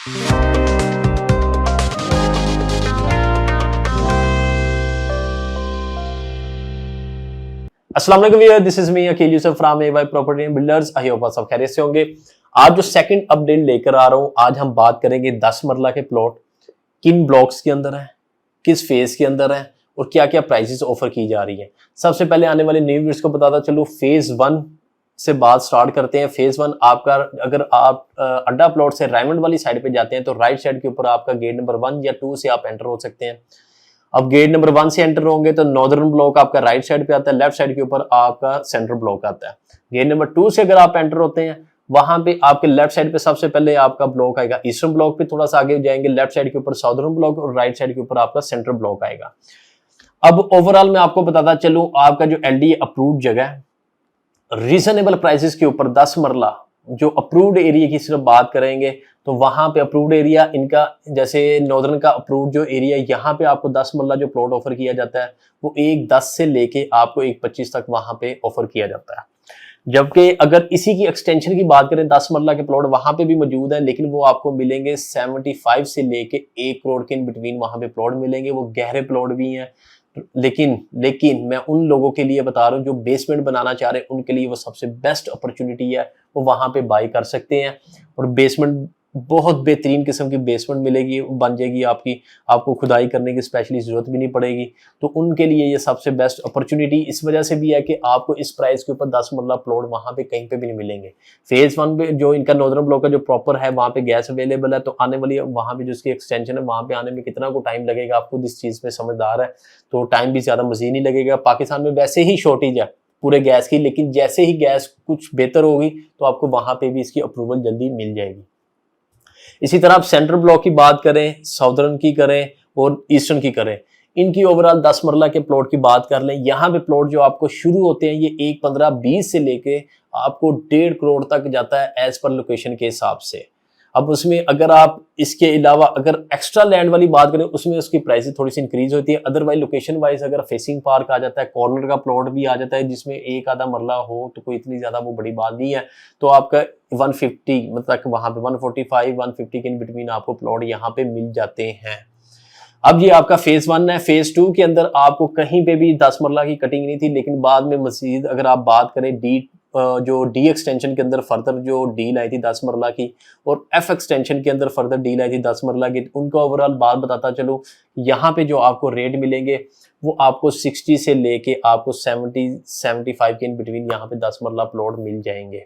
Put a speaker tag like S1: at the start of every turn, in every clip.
S1: अस्सलाम वालेकुम viewer, this is me Aqeel Yousuf from AY property and builders. I hope आप सब खैरियत से होंगे। आज जो सेकंड अपडेट लेकर आ रहा हूं, आज हम बात करेंगे 10 मरला के प्लॉट किन ब्लॉक्स के अंदर है, किस फेज के अंदर है और क्या क्या प्राइसेस ऑफर की जा रही है। सबसे पहले आने वाले न्यू व्यूअर्स को बताता चलो, फेज 1 से बात स्टार्ट करते हैं। फेज 1 आपका, अगर आप अड्डा प्लॉट से रायमंड वाली साइड पे जाते हैं तो राइट साइड के ऊपर आपका गेट नंबर 1 या 2 से आप एंटर हो सकते हैं। अब गेट नंबर 1 से एंटर होंगे तो नॉर्दर्न ब्लॉक आपका राइट साइड पे आता है, लेफ्ट साइड के ऊपर आपका सेंट्रल ब्लॉक आता है। गेट नंबर 2 से अगर आप एंटर होते हैं, वहां पे आपके लेफ्ट साइड पे सबसे पहले आपका ब्लॉक आएगा ईस्टर्न ब्लॉक पे, थोड़ा सा आगे जाएंगे लेफ्ट साइड के ऊपर साउदर्न ब्लॉक और राइट साइड के ऊपर आपका सेंट्रल ब्लॉक आएगा। अब ओवरऑल मैं आपको बताता चलूं, आपका जो एलडीए अप्रूव्ड जगह है, रीजनेबल प्राइसेस के ऊपर 10 मरला जो अप्रूव्ड एरिया की सिर्फ बात करेंगे तो वहां पे अप्रूव्ड एरिया इनका, जैसे नॉर्दर्न का अप्रूव्ड जो एरिया, यहाँ पे आपको 10 मरला जो प्लॉट ऑफर किया जाता है वो 1.10 से लेके आपको 1.25 तक वहां पे ऑफर किया जाता है। जबकि अगर इसी की एक्सटेंशन की बात करें, 10 मरला के प्लॉट वहां पे भी मौजूद है, लेकिन वो आपको मिलेंगे 75 से लेके 1 करोड़ के इन बिटवीन वहां पे प्लॉट मिलेंगे। वो गहरे प्लॉट भी हैं, लेकिन मैं उन लोगों के लिए बता रहा हूँ जो बेसमेंट बनाना चाह रहे हैं, उनके लिए वो सबसे बेस्ट अपॉर्चुनिटी है, वो वहां पे बाई कर सकते हैं। और बेसमेंट बहुत बेहतरीन किस्म की बेसमेंट मिलेगी, बन जाएगी आपकी, आपको खुदाई करने की स्पेशली जरूरत भी नहीं पड़ेगी। तो उनके लिए ये सबसे बेस्ट अपॉर्चुनिटी इस वजह से भी है कि आपको इस प्राइस के ऊपर 10 मरला प्लॉट वहां पे कहीं पे भी नहीं मिलेंगे। फेज 1 पे जो इनका नॉर्दर्न ब्लॉक का जो प्रॉपर है, वहां पे गैस अवेलेबल है, तो आने वाली वहां पे जो इसकी एक्सटेंशन है वहां पे आने में कितना को टाइम लगेगा, आपको इस चीज में समझदार है तो टाइम भी ज्यादा मजीद नहीं लगेगा। पाकिस्तान में वैसे ही शॉर्टेज है पूरे गैस की, लेकिन जैसे ही गैस कुछ बेहतर होगी तो आपको वहां पे भी इसकी अप्रूवल जल्दी मिल जाएगी। इसी तरह आप सेंट्रल ब्लॉक की बात करें, साउदर्न की करें और ईस्टर्न की करें, इनकी ओवरऑल 10 मरला के प्लॉट की बात कर लें, यहाँ पे प्लॉट जो आपको शुरू होते हैं ये 1.15-20 से लेके आपको 1.5 करोड़ तक जाता है एज पर लोकेशन के हिसाब से। अब उसमें अगर आप इसके अलावा अगर एक्स्ट्रा लैंड वाली बात करें, उसमें उसकी प्राइस थोड़ी सी इंक्रीज होती है। अदरवाइज लोकेशन वाइज अगर फेसिंग पार्क आ जाता है, कॉर्नर का प्लॉट भी आ जाता है जिसमें एक आधा मरला हो तो कोई इतनी ज्यादा वो बड़ी बात नहीं है, तो आपका 150 मतलब वहां पे 145 150 के इन बिटवीन आपको प्लॉट यहाँ पे मिल जाते हैं। अब ये आपका फेज 1 है। फेज 2 के अंदर आपको कहीं पे भी 10 मरला की कटिंग नहीं थी, लेकिन बाद में मजीद अगर आप बात करें जो डी एक्सटेंशन के अंदर फर्दर जो डील आई थी 10 मरला की, और एफ एक्सटेंशन के अंदर फर्दर डील आई थी 10 मरला की, उनका ओवरऑल बात बताता चलो, यहाँ पे जो आपको रेट मिलेंगे वो आपको 60 से लेके आपको 70-75 के इन बिटवीन यहाँ पे 10 मरला प्लॉट मिल जाएंगे।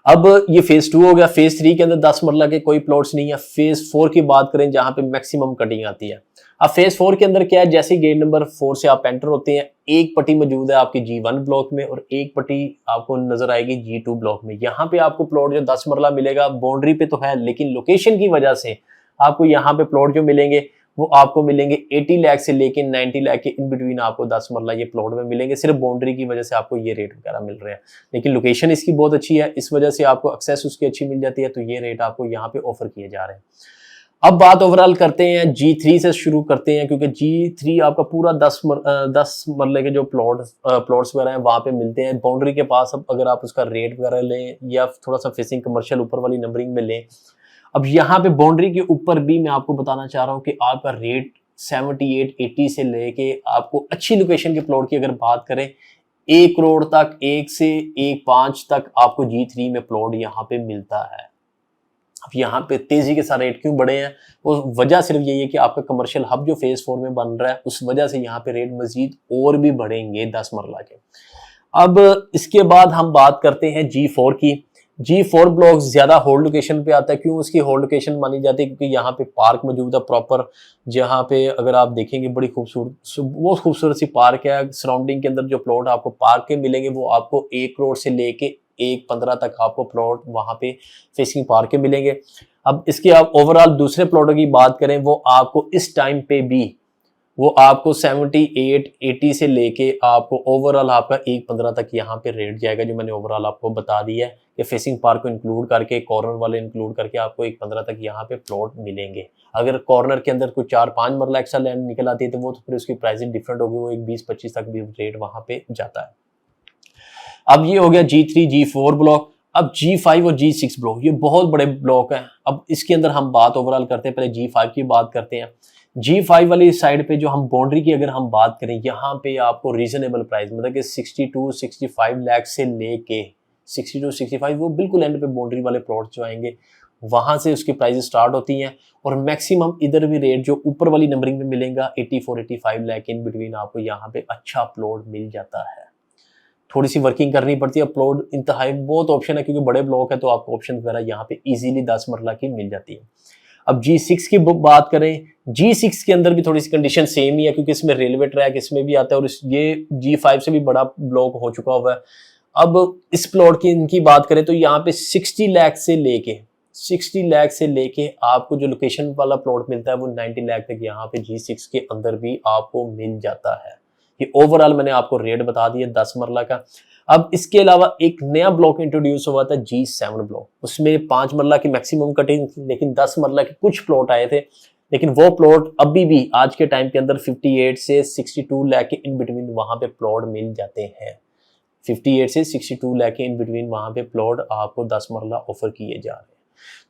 S1: अब ये फेज 2 हो गया। फेज 3 के अंदर 10 मरला के कोई प्लॉट्स नहीं है। फेज 4 की बात करें जहां पे मैक्सिमम कटिंग आती है। अब फेज 4 के अंदर क्या है, जैसे गेट नंबर 4 से आप एंटर होते हैं, एक पट्टी मौजूद है आपकी G1 ब्लॉक में और एक पट्टी आपको नजर आएगी G2 ब्लॉक में। यहाँ पे आपको प्लॉट जो 10 मरला मिलेगा, बाउंड्री पे तो है लेकिन लोकेशन की वजह से आपको यहाँ पे प्लॉट जो मिलेंगे वो आपको मिलेंगे 80 लाख से लेके 90 लाख के इन बिटवीन आपको 10 मरला ये प्लॉट में मिलेंगे। सिर्फ बाउंड्री की वजह से आपको ये रेट वगैरह मिल रहे हैं, लेकिन लोकेशन इसकी बहुत अच्छी है, इस वजह से आपको एक्सेस उसकी अच्छी मिल जाती है, तो ये रेट आपको यहाँ पे ऑफर किए जा रहे हैं। अब बात ओवरऑल करते हैं G3 से शुरू करते हैं, क्योंकि G3 आपका पूरा 10 मरले के जो प्लॉट्स वगैरह हैं वहां पे मिलते हैं बाउंड्री के पास। अब अगर आप उसका रेट वगैरह लें या थोड़ा सा फेसिंग कमर्शियल ऊपर वाली नंबरिंग में लें, अब यहाँ पे बाउंड्री के ऊपर भी मैं आपको बताना चाह रहा हूँ कि आपका रेट 78-80 से लेके आपको अच्छी लोकेशन के प्लॉट की अगर बात करें 1 करोड़ तक, 1 से 1.5 तक आपको G3 में प्लॉट यहाँ पे मिलता है। अब यहाँ पे तेजी के साथ रेट क्यों बढ़े हैं, वो वजह सिर्फ यही है कि आपका कमर्शियल हब जो फेज 4 में बन रहा है उस वजह से यहाँ पे रेट मजीद और भी बढ़ेंगे 10 मरला के। अब इसके बाद हम बात करते हैं G4 की। G4 ब्लॉक ज्यादा होल्ड लोकेशन पे आता है। क्यों उसकी होल्ड लोकेशन मानी जाती है, क्योंकि यहाँ पे पार्क मौजूद है प्रॉपर, जहाँ पे अगर आप देखेंगे बड़ी बहुत खूबसूरत सी पार्क है। सराउंडिंग के अंदर जो प्लॉट आपको पार्क के मिलेंगे वो आपको 1 करोड़ से लेके 1.15 तक आपको प्लॉट वहां पे फेसिंग पार्क के मिलेंगे। अब इसके आप ओवरऑल दूसरे प्लॉटों की बात करें, वो आपको इस टाइम पे भी वो आपको 78-80 से लेके आपको ओवरऑल आपका 1.15 तक यहाँ पे रेट जाएगा, जो मैंने ओवरऑल आपको बता दिया है कि फेसिंग पार्क को इंक्लूड करके, कॉर्नर वाले इंक्लूड करके आपको 1.15 तक यहाँ पे प्लॉट मिलेंगे। अगर कॉर्नर के अंदर कुछ 4-5 मरला एक्स्ट्रा लैंड निकल आती है तो वो तो फिर उसकी प्राइसिंग डिफरेंट होगी, वो एक 20-25 तक भी रेट वहां पे जाता है। अब ये हो गया G3 G4 ब्लॉक। अब G5 और G6 ब्लॉक, ये बहुत बड़े ब्लॉक हैं। अब इसके अंदर हम बात ओवरऑल करते हैं, पहले G5 की बात करते हैं। G5 वाली साइड पे जो हम बाउंड्री की अगर हम बात करें, यहाँ पे आपको रीजनेबल प्राइस मतलब कि 62-65 लाख से लेके 62-65 वो बिल्कुल एंड पे बाउंड्री वाले प्लॉट जो आएंगे वहां से उसकी प्राइस स्टार्ट होती हैं और मैक्सिमम इधर भी रेट जो ऊपर वाली नंबरिंग में मिलेगा 84-85 लाख इन बिटवीन आपको यहाँ पे अच्छा प्लॉट मिल जाता है। थोड़ी सी वर्किंग करनी पड़ती है, प्लॉट इंतहाई बहुत ऑप्शन है क्योंकि बड़े ब्लॉक है तो आपको ऑप्शन वगैरह यहाँ पे इजीली 10 मरला की मिल जाती है। अब G6 की बात करें, G6 के अंदर भी थोड़ी सी कंडीशन सेम ही है क्योंकि इसमें रेलवे ट्रैक इसमें भी आता है और ये G5 से भी बड़ा ब्लॉक हो चुका हुआ है। अब इस प्लॉट की इनकी बात करें तो यहाँ पे 60 लाख से लेके आपको जो लोकेशन वाला प्लॉट मिलता है वो 90 लाख तक यहाँ पे G6 के अंदर भी आपको मिल जाता है। ये ओवरऑल मैंने आपको रेट बता दिया 10 मरला का। अब इसके अलावा एक नया ब्लॉक इंट्रोड्यूस हुआ था G7 ब्लॉक, उसमें 5 मरला की मैक्सिमम कटिंग लेकिन 10 मरला के कुछ प्लॉट आए थे, लेकिन वो प्लॉट अभी भी आज के टाइम के अंदर 58 से 62 लाख के इन बिटवीन वहां पे प्लॉट मिल जाते हैं। 58 से 62 लाख के इन बिटवीन वहां पे प्लॉट आपको 10 मरला ऑफर किए जा रहे हैं।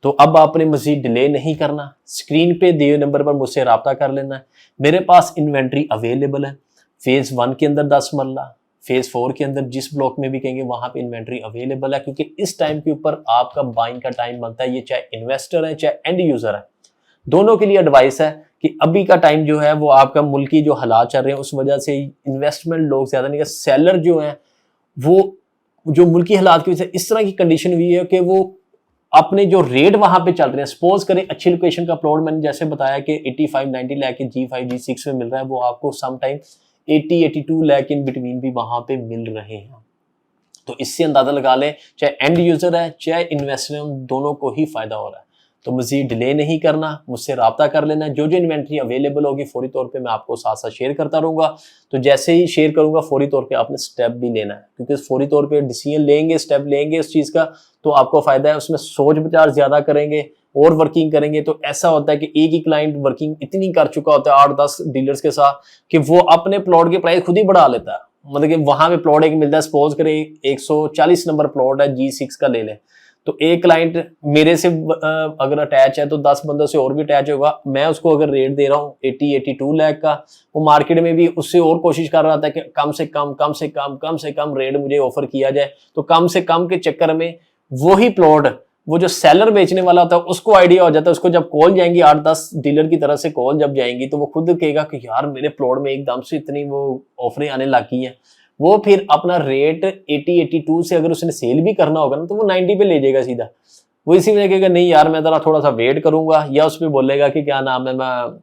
S1: तो अब आपने मजीद डिले नहीं करना, स्क्रीन पे दिए नंबर पर मुझसे रब्ता कर लेना है। मेरे पास इन्वेंट्री अवेलेबल है फेज 1 के अंदर 10 मरला, फेज 4 के अंदर जिस ब्लॉक में भी कहेंगे वहां पे इन्वेंट्री अवेलेबल है क्योंकि इस टाइम के ऊपर आपका बाइंग का टाइम बनता है। ये चाहे इन्वेस्टर है चाहे एंड यूजर है, दोनों के लिए एडवाइस है कि अभी का टाइम जो है वो आपका मुल्की जो हालात चल रहे हैं उस वजह से इन्वेस्टमेंट लोग ज्यादा नहीं कर, सेलर जो है वो जो मुल्की हालात की वजह से इस तरह की कंडीशन हुई है कि वो अपने जो रेट वहां पे चल रहे हैं, सपोज करें अच्छी लोकेशन का प्लॉट मैंने जैसे बताया कि 85-90 लाख के G5 G6 में मिल रहा है, वो आपको some time 80-82 lakh in between भी वहां पे मिल रहे हैं। तो इससे अंदाजा लगा लें चाहे एंड यूजर है चाहे इन्वेस्टर है उन दोनों को ही फायदा हो रहा है। तो मजीद डिले नहीं करना, मुझसे रब्ता कर लेना। जो जो इन्वेंट्री अवेलेबल होगी फौरी तौर पे मैं आपको साथ साथ शेयर करता रहूंगा। तो जैसे ही शेयर करूंगा फौरी तौर पे आपने स्टेप भी लेना है क्योंकि फौरी तौर पे डिसीजन लेंगे, स्टेप लेंगे उस चीज का तो आपको फायदा है। उसमें सोच विचार ज्यादा करेंगे और वर्किंग करेंगे तो ऐसा होता है कि एक ही क्लाइंट वर्किंग इतनी कर चुका होता है 8-10 डीलर्स के साथ कि वो अपने प्लॉट की प्राइस खुद ही बढ़ा लेता है। मतलब कि वहां पे प्लॉट एक मिलता है, सपोज करें 140 नंबर प्लॉट है G6 का ले लें तो एक क्लाइंट मेरे से अगर अटैच है तो 10 बंदों से और भी अटैच होगा। मैं उसको अगर रेट दे रहा हूँ 80-82 लाख का, वो मार्केट में भी उससे और कोशिश कर रहा था कि कम से कम रेट मुझे ऑफर किया जाए। तो कम से कम के चक्कर में वही प्लॉट वो जो सेलर बेचने वाला होता है उसको आइडिया हो जाता है। उसको जब कॉल जाएंगी 8-10 डीलर की तरफ से कॉल जब जाएंगी तो वो खुद कहेगा कि यार मेरे प्लॉट में एकदम से इतनी वो ऑफरें आने लगी हैं। वो फिर अपना रेट 80-82 से अगर उसने सेल भी करना होगा ना तो वो 90 पे ले जाएगा सीधा। वो इसी में कहेगा नहीं यार मैं जरा थोड़ा सा वेट करूंगा, या उस पर बोलेगा कि क्या नाम है मैं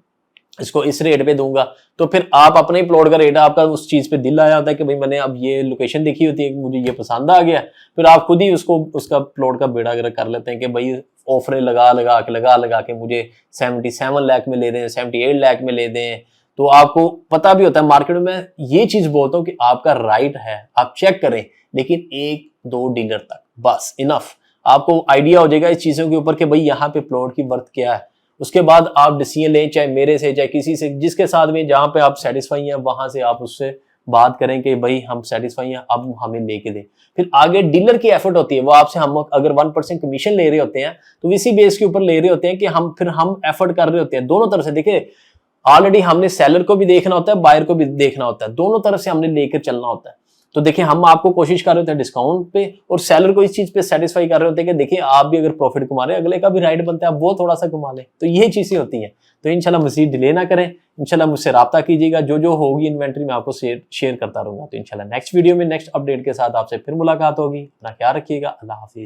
S1: इसको इस रेट पे दूंगा। तो फिर आप अपने ही प्लॉट का रेट आपका उस चीज पे दिल आया होता है कि भाई मैंने अब ये लोकेशन देखी होती है, मुझे ये पसंद आ गया, फिर आप खुद ही उसको उसका प्लॉट का बेड़ा गर्क कर लेते हैं कि भाई ऑफरें लगा के मुझे 77 लाख में ले दें, 78 लाख में ले दें। तो आपको पता भी होता है मार्केट में, मैं ये चीज बोलता हूँ कि आपका राइट है, आप चेक करें लेकिन 1-2 डीलर तक बस इनफ। आपको आइडिया हो जाएगा इस चीजों के ऊपर कि भाई यहाँ पे प्लॉट की वर्थ क्या है। उसके बाद आप डिसीजन लें, चाहे मेरे से चाहे किसी से जिसके साथ में जहां पे आप सेटिस्फाई हैं वहां से आप उससे बात करें कि भाई हम सेटिस्फाई हैं अब हमें लेके दे। फिर आगे डीलर की एफर्ट होती है, वो आपसे हम अगर 1% कमीशन ले रहे होते हैं तो इसी बेस के ऊपर ले रहे होते हैं कि हम एफर्ट कर रहे होते हैं दोनों तरफ से। देखिए ऑलरेडी हमने सेलर को भी देखना होता है, बायर को भी देखना होता है, दोनों तरफ से हमने लेकर चलना होता है। तो देखिए हम आपको कोशिश कर रहे होते हैं डिस्काउंट पे और सेलर को इस चीज पे सेटिस्फाई कर रहे होते हैं कि देखिए आप भी अगर प्रॉफिट कमा रहे हैं अगले का भी राइट बनता है, आप वो थोड़ा सा कमा लें। तो ये चीजें होती हैं। तो इंशाल्लाह मजीद डिले ना करें, इंशाल्लाह मुझसे रब्ता कीजिएगा, जो जो होगी इन्वेंट्री में आपको शेयर करता रहूंगा। तो इंशाल्लाह नेक्स्ट वीडियो में नेक्स्ट अपडेट के साथ आपसे फिर मुलाकात होगी। अपना ख्याल रखिएगा। अल्लाह हाफिज।